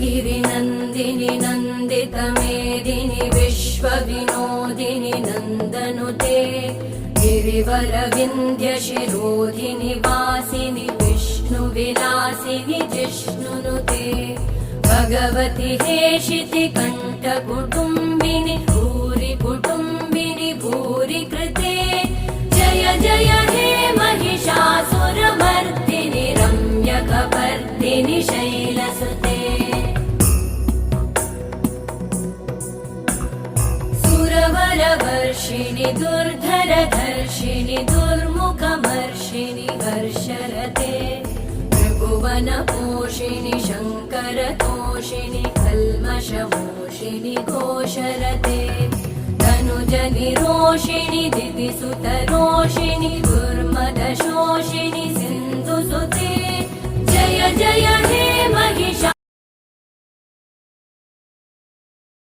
गिरिनन्दिनि नन्दितमेदिनि विश्वविनोदिनि नन्दनुते गिरिवरविन्ध्यशिरोधिनि वासिनि विष्णुविलासिनि जिष्णुनुते भगवति हेशिति कण्ठकुटुम्बिनि भूरि कुटुम्बिनि भूरि कृते जय जय हे महिषासुरमर्दिनि रम्यकपर्दिनि शैलसुते सुरवरवर्षिणि दुर्धरधर्षिणि दुर्मुखमर्षिणि हर्षरते त्रिभुवनपोषिणि शङ्करतोषिणि कल्मषमोषिणि घोषरते तनुजनिरोषिणि दिविसुतरोषिणि दुर्मदशोषिणि सिन्धुसुते जय जय हे महिषा